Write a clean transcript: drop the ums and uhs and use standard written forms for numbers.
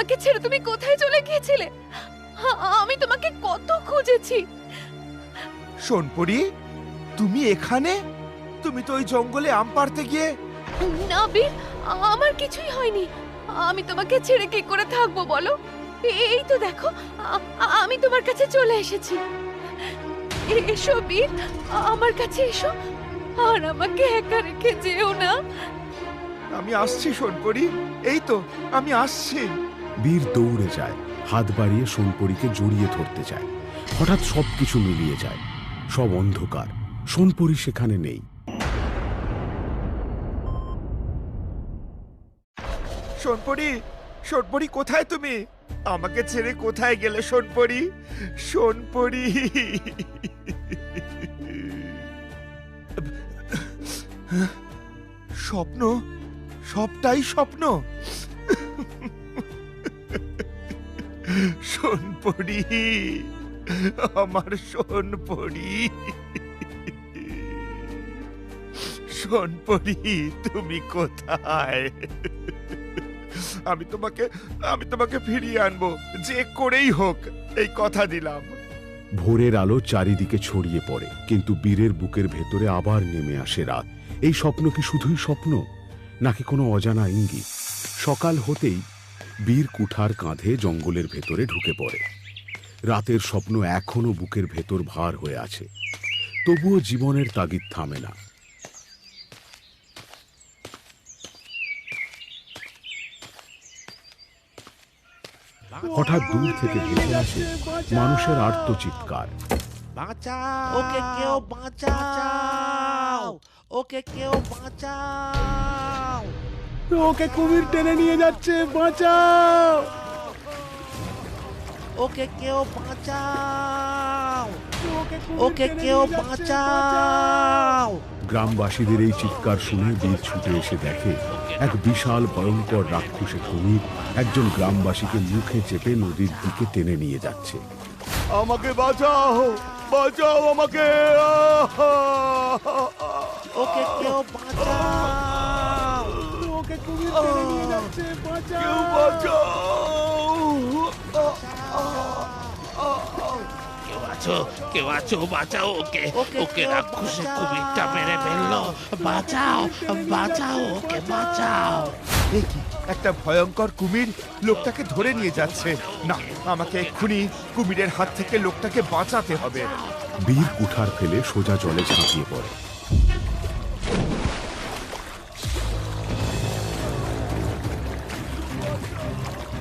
আমাকে ছেড়ে তুমি কোথায় চলে গিয়েছিলে? আমি তোমাকে কত খুঁজেছি। সোনপরি, তুমি এখানে? তুমি তো ওই জঙ্গলে আম পাড়তে গিয়ে। না বীর, আমার কিছুই হয়নি। আমি তোমাকে ছেড়ে কি করে থাকবো বলো? এই তো দেখো, আমি তোমার কাছে চলে এসেছি। এসো বীর, আমার কাছে এসো, আর আমাকে একা রেখে যেও না। আমি আসছি সোনপরি, এই তো আমি আসছি। বীর দৌড়ে যায়, হাত বাড়িয়ে সোনপরীকে জড়িয়ে ধরতে চায়। হঠাৎ সবকিছু মিলিয়ে যায়, সব অন্ধকার, সোনপরী সেখানে নেই। সোনপরি, সোনপরি কোথায় তুমি? আমাকে ছেড়ে কোথায় গেলে সোনপরি? সোনপরি, স্বপ্ন, সবটাই স্বপ্ন। সোনপরি, আমার সোনপরি, সোনপরি তুমি কোথায়? আমি তোমাকে ফিরিয়ে আনবো, যে করেই হোক, এই কথা দিলাম। ভোরের আলো চারিদিকে ছড়িয়ে পড়ে, কিন্তু বীরের বুকের ভেতরে আবার নেমে আসে রাত। এই স্বপ্ন কি শুধুই স্বপ্ন, নাকি কোনো অজানা ইঙ্গিত? সকাল হতেই বীর কুঠার কাঁধে জঙ্গলের ভেতরে ঢুকে পড়ে। রাতের স্বপ্ন এখনো বুকের ভেতর ভার হয়ে আছে, তবুও জীবনের তাগিদ থামে না। হঠাৎ দূর থেকে ভেসে আসে মানুষের আর্তচিৎকার। বাঁচাও, ওকে কেউ বাঁচাও, ওকে কেউ বাঁচাও, ওকে কুমির টেনে নিয়ে যাচ্ছে, বাঁচাও! ওকে কেউ বাঁচাও, ওকে কেউ বাঁচাও। গ্রামবাসীদের এই চিৎকার শুনে বীর ছুটে এসে দেখে এক বিশাল ভয়ঙ্কর রাক্ষসে কুমির একজন গ্রামবাসীকে মুখে চেপে নদীর দিকে টেনে নিয়ে যাচ্ছে। আমাকে বাঁচাও, বাঁচাও আমাকে! ওকে কেউ বাঁচাও, ওকে কুমির টেনে নিয়ে যাচ্ছে, কেউ বাঁচাও! কেউ আছো, বাঁচাও ওকে, ওকে ওকে কেউ রাক্ষসে বাঁচাও। কুমিরটা মেরে ফেললো, বাঁচাও, বাঁচাও ওকে, বাঁচাও। এ কি, একটা ভয়ঙ্কর কুমির লোকটাকে ধরে নিয়ে যাচ্ছে। না, আমাকে এক্ষুনি কুমিরের হাত থেকে লোকটাকে বাঁচাতে হবে। বীর কুঠার ফেলে সোজা জলে ঝাঁপিয়ে পড়ে।